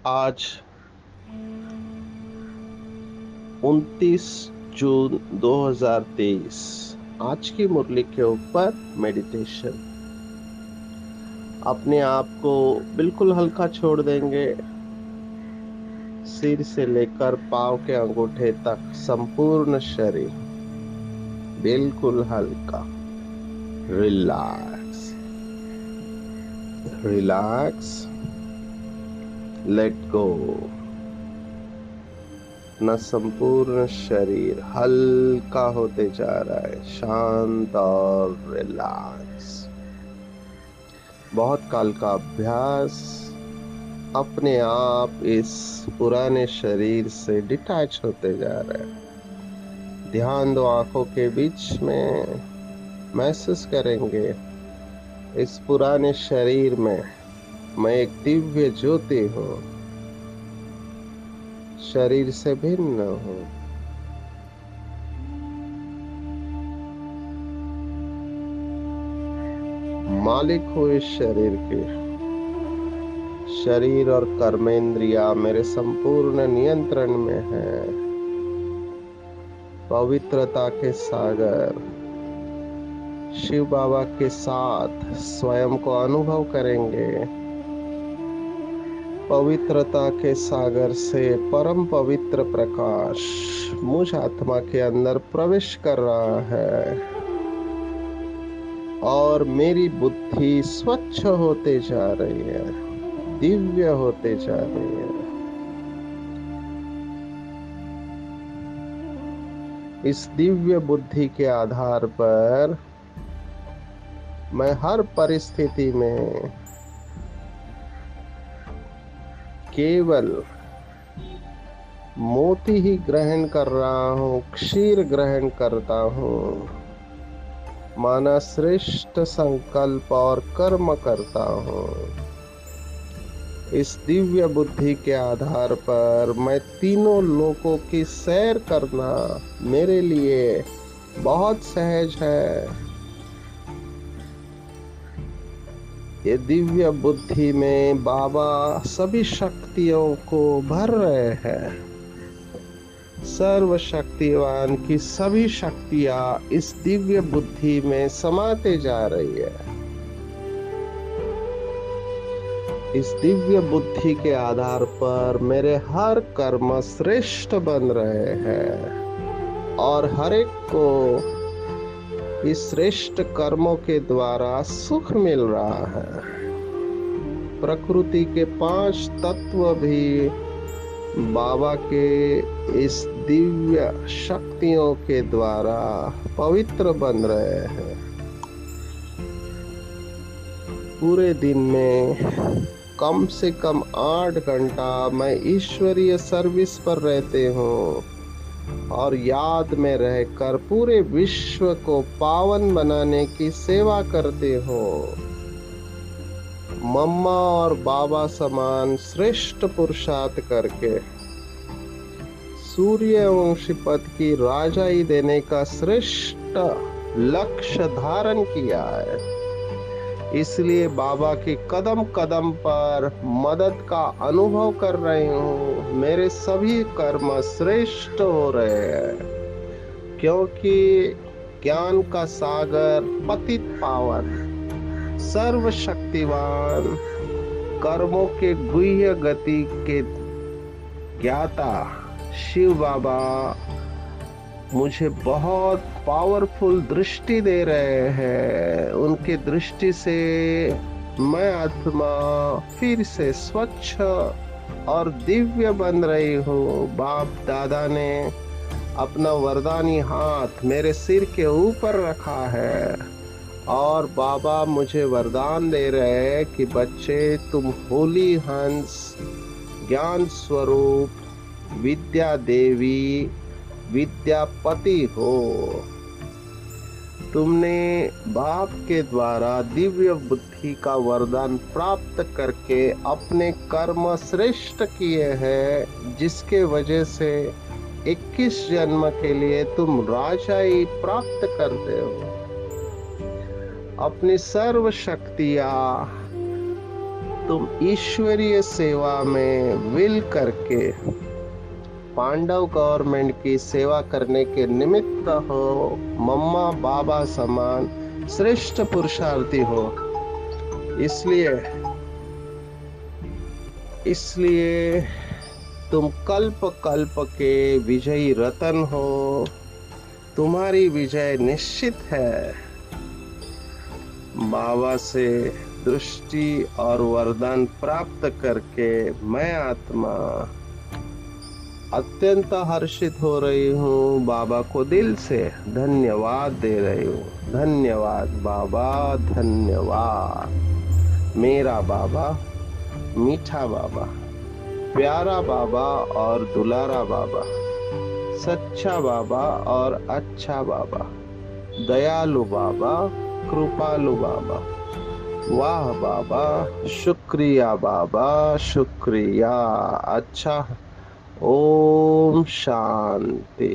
आज 29 जून 2023। आज की मुरली के ऊपर मेडिटेशन। अपने आप को बिल्कुल हल्का छोड़ देंगे। सिर से लेकर पांव के अंगूठे तक संपूर्ण शरीर बिल्कुल हल्का। Relax relax, let go. अपना संपूर्ण शरीर हल्का होते जा रहा है, शांत और रिलैक्स। बहुत काल का अभ्यास अपने आप इस पुराने शरीर से डिटैच होते जा रहा है। ध्यान दो, आंखों के बीच में महसूस करेंगे इस पुराने शरीर में मैं एक दिव्य ज्योति हूँ, शरीर से भिन्न हूँ। मालिक हूँ इस शरीर के। शरीर और कर्मेंद्रिया मेरे संपूर्ण नियंत्रण में है। पवित्रता के सागर शिव बाबा के साथ स्वयं को अनुभव करेंगे। पवित्रता के सागर से परम पवित्र प्रकाश मुझ आत्मा के अंदर प्रवेश कर रहा है और मेरी बुद्धि स्वच्छ होते जा रही है, दिव्य होते जा रही है। इस दिव्य बुद्धि के आधार पर मैं हर परिस्थिति में केवल मोती ही ग्रहण कर रहा हूँ, क्षीर ग्रहण करता हूँ। माना श्रेष्ठ संकल्प और कर्म करता हूँ। इस दिव्य बुद्धि के आधार पर मैं तीनों लोकों की सैर करना मेरे लिए बहुत सहज है। ये दिव्य बुद्धि में बाबा सभी शक्तियों को भर रहे हैं। सर्वशक्तिवान की सभी शक्तियां इस दिव्य बुद्धि में समाते जा रही है। इस दिव्य बुद्धि के आधार पर मेरे हर कर्म श्रेष्ठ बन रहे हैं और हर एक को इस श्रेष्ठ कर्मों के द्वारा सुख मिल रहा है। प्रकृति के 5 तत्व भी बाबा के इस दिव्य शक्तियों के द्वारा पवित्र बन रहे हैं। पूरे दिन में कम से कम 8 घंटा मैं ईश्वरीय सर्विस पर रहते हूँ और याद में रहकर पूरे विश्व को पावन बनाने की सेवा करते हो। मम्मा और बाबा समान श्रेष्ठ पुरुषार्थ करके सूर्यवंशी पद की राजाई देने का श्रेष्ठ लक्ष्य धारण किया है। इसलिए बाबा के कदम कदम पर मदद का अनुभव कर रही हूँ। मेरे सभी कर्म श्रेष्ठ हो रहे हैं क्योंकि ज्ञान का सागर पतित पावन सर्वशक्तिवान कर्मों के गुह्य गति के ज्ञाता शिव बाबा मुझे बहुत पावरफुल दृष्टि दे रहे हैं। उनकी दृष्टि से मैं आत्मा फिर से स्वच्छ और दिव्य बन रही हूँ। बाप दादा ने अपना वरदानी हाथ मेरे सिर के ऊपर रखा है और बाबा मुझे वरदान दे रहे हैं कि बच्चे, तुम होली हंस, ज्ञान स्वरूप, विद्या देवी, विद्यापति हो। तुमने बाप के द्वारा दिव्य बुद्धि का वरदान प्राप्त करके अपने कर्म श्रेष्ठ किए हैं, जिसके वजह से 21 जन्म के लिए तुम राजाई प्राप्त करते हो। अपनी सर्व शक्तियां तुम ईश्वरीय सेवा में विल करके पांडव गवर्नमेंट की सेवा करने के निमित्त हो, मम्मा बाबा समान श्रेष्ठ पुरुषार्थी हो। इसलिए इसलिए तुम कल्प कल्प के विजयी रतन हो। तुम्हारी विजय निश्चित है। बाबा से दृष्टि और वरदान प्राप्त करके मैं आत्मा अत्यंत हर्षित हो रही हूँ। बाबा को दिल से धन्यवाद दे रही हूँ। धन्यवाद बाबा, धन्यवाद मेरा बाबा, मीठा बाबा, प्यारा बाबा और दुलारा बाबा, सच्चा बाबा और अच्छा बाबा, दयालु बाबा, कृपालु बाबा। वाह बाबा, शुक्रिया बाबा, शुक्रिया। अच्छा, ओम शांति।